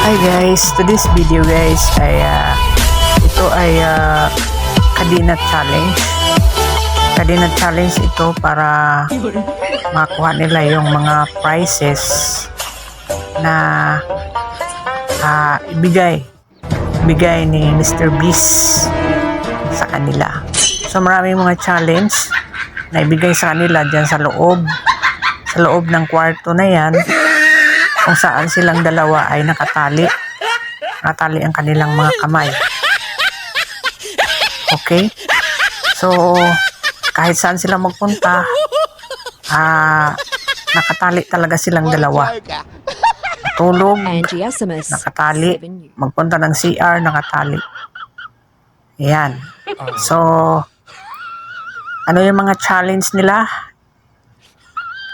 Hi guys, to this video guys ay ito ay Kadena Challenge. Kadena Challenge ito para makuha nila yung mga prizes na ibigay ni Mr. Beast sa kanila. So maraming mga challenge na ibigay sa kanila dyan sa loob ng kwarto na yan, kung saan silang dalawa ay nakatali ang kanilang mga kamay. Okay? So, kahit saan sila magpunta, nakatali talaga silang dalawa. Tulog, nakatali. Magpunta ng CR, nakatali. Ayan. So, ano yung mga challenge nila?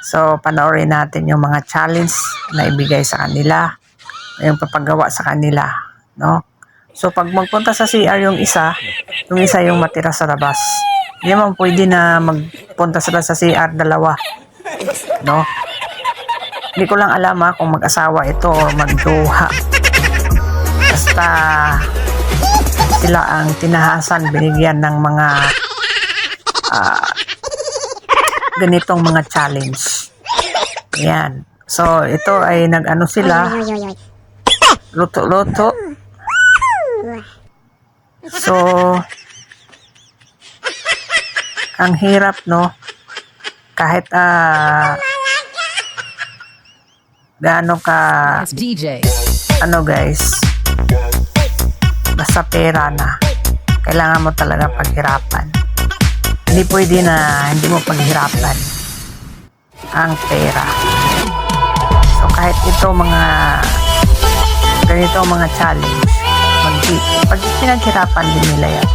So, panoorin natin yung mga challenge na ibigay sa kanila, yung papagawa sa kanila, no? So, pag magpunta sa CR yung isa yung matira sa labas. Hindi naman pwede na magpunta sila sa CR dalawa, no? Hindi ko lang alam kung mag-asawa ito o magduha. Basta sila ang tinahasan, binigyan ng mga ganitong mga challenge. Ayan. So, ito ay nag-ano sila. Luto-luto. So, ang hirap, no? Kahit gaano ka ano guys, basta pera na. Kailangan mo talaga paghirapan. Hindi pwede na hindi mo paghirapan ang pera. So kahit ito ganito mga challenge, pag pinaghirapan din nila yan.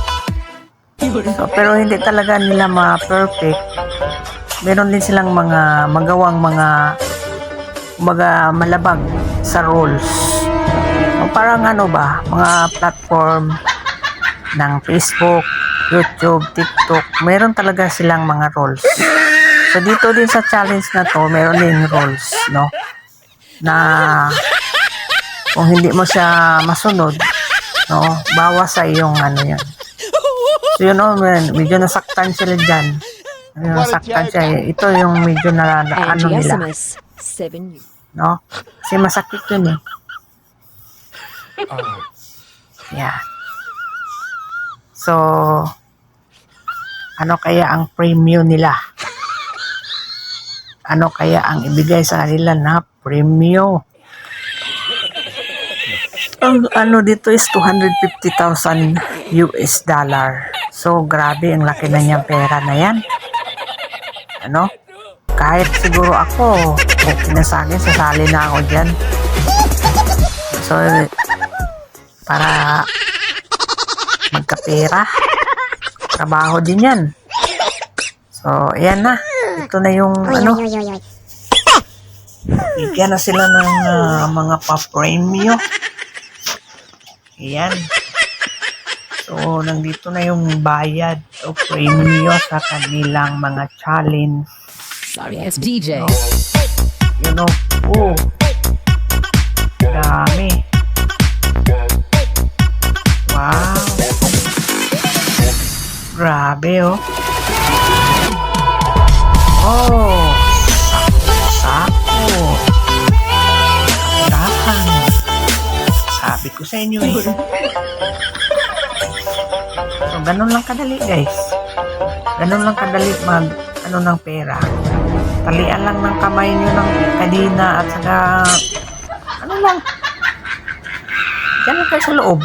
So, pero hindi talaga nila ma-perfect. Meron din silang mga magawang mga malabag sa rules. So, parang mga platform ng Facebook, YouTube, TikTok, meron talaga silang mga rules. So dito din sa challenge na to, meron din rules, no? Na kung hindi mo siya masunod, no, bawas sa iyong yan. So yun, medyo nasaktan sila dyan. Nasaktan siya. Ito yung medyo nila, no? Kasi masakit yun eh. Yeah. So, ano kaya ang premium nila? Ano kaya ang ibigay sa kanila na premium? Ang dito is 250,000 US dollar. So, grabe, ang laki na niyang pera na yan. Ano? Kahit siguro ako, okay na sa akin, sasali na ako dyan. So, para magkapera, trabaho din yan. So, ayan na. Ito na yung bigyan na sila ng mga pa-premium. Ayan. So, nandito na yung bayad o premium sa kanilang mga challenge. Sorry, it's DJ. Dami. Wow. Grabe, oh. Oh, sako. Dahan. Sabi ko sa inyo eh. So, ganun lang kadali guys. Ganun lang kadali ng pera. Talian lang ng kamay nyo ng kadena at saka lang. Diyan lang kayo sa loob.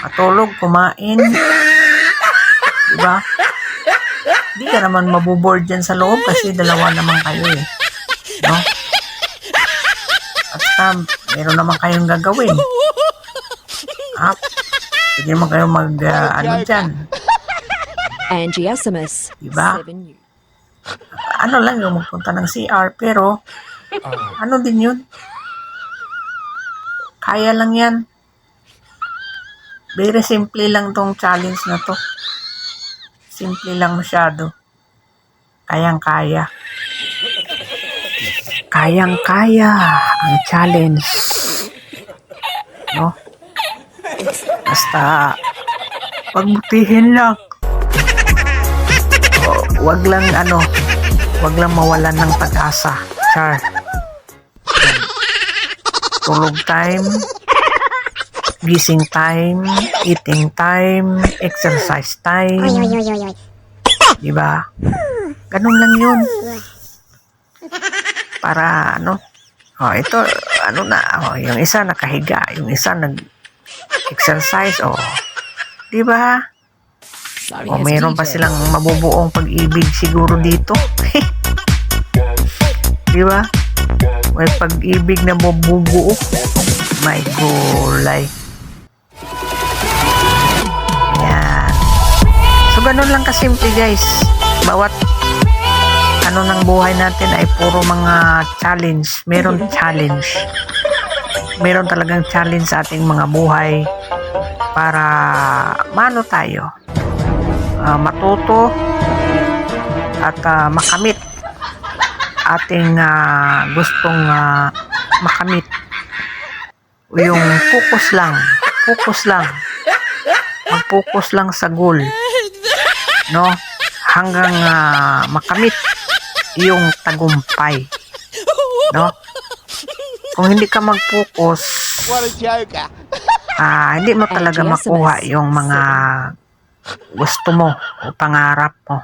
Matulog, kumain. Diba? Di ka naman mabuboard dyan sa loob kasi dalawa naman kayo eh. No? At meron naman kayong gagawin. Pwede naman kayo dyan. Angie SMS. Diba? Ano lang yung magpunta ng CR pero ano din yun? Kaya lang yan. Very simple lang tong challenge na to. Simple lang masyado. Kayang-kaya. Kayang-kaya ang challenge no? Basta, pagbutihin lang. Wag lang wag lang mawalan ng pag-asa. Char. Tulog time, gising time, eating time, exercise time. Diba? Ganun lang yun. Para ito, yung isa nakahiga, yung isa nag-exercise, diba? Sorry, O it's mayroon pa DJ. silang mabubuong pag-ibig siguro dito. Diba? May pag-ibig na mabubuo. My gulay. Yan. So, ganun lang kasimple guys. Bawat ng buhay natin ay puro mga challenge. Meron challenge. Meron talagang challenge sa ating mga buhay para mano tayo. Matuto at makamit ating gustong makamit. Yung focus lang mag-focus lang sa goal, no, hanggang makamit yung tagumpay, no. Kung hindi ka mag-focus, hindi mo talaga makuha yung mga gusto mo o pangarap mo.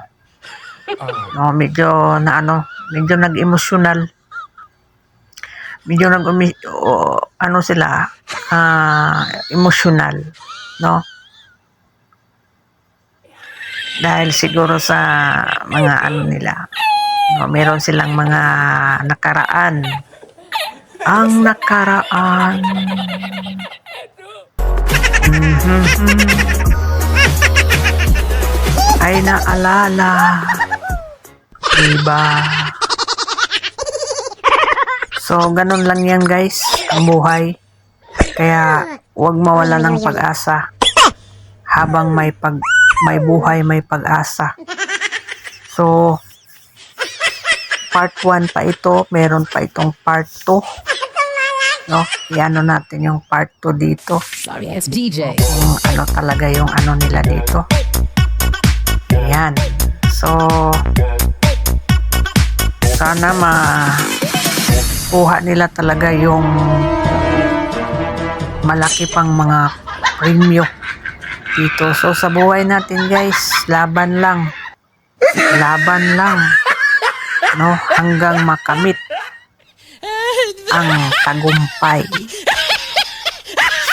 No, medyo nag-emotional. Medyo emotional, no? Dahil siguro sa mga nila. No, meron silang mga nakaraan. Ang nakaraan. Ay naalala. Diba? So, ganun lang yan guys, ang buhay. Kaya, huwag mawala ng pag-asa. Habang may buhay, may pag-asa. So, part 1 pa ito, meron pa itong part 2. No? Iano natin yung part 2 dito. Sorry, it's DJ. Kung talaga yung nila dito. Ayan. So, sana kuha nila talaga yung malaki pang mga premyo dito. So sa buhay natin guys, laban lang, no, hanggang makamit ang tagumpay.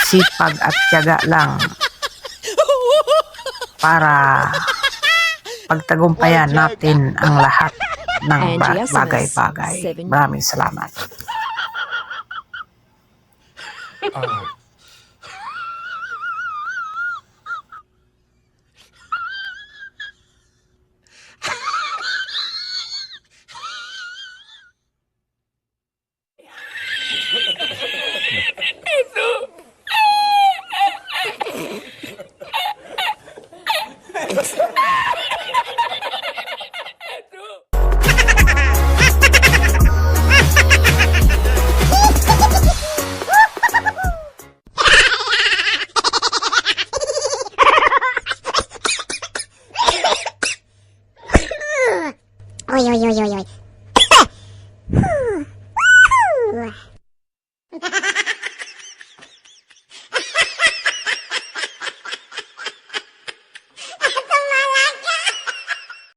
Sipag at tiyaga lang para pagtagumpayan natin ang lahat ng bagay-bagay. Maraming salamat.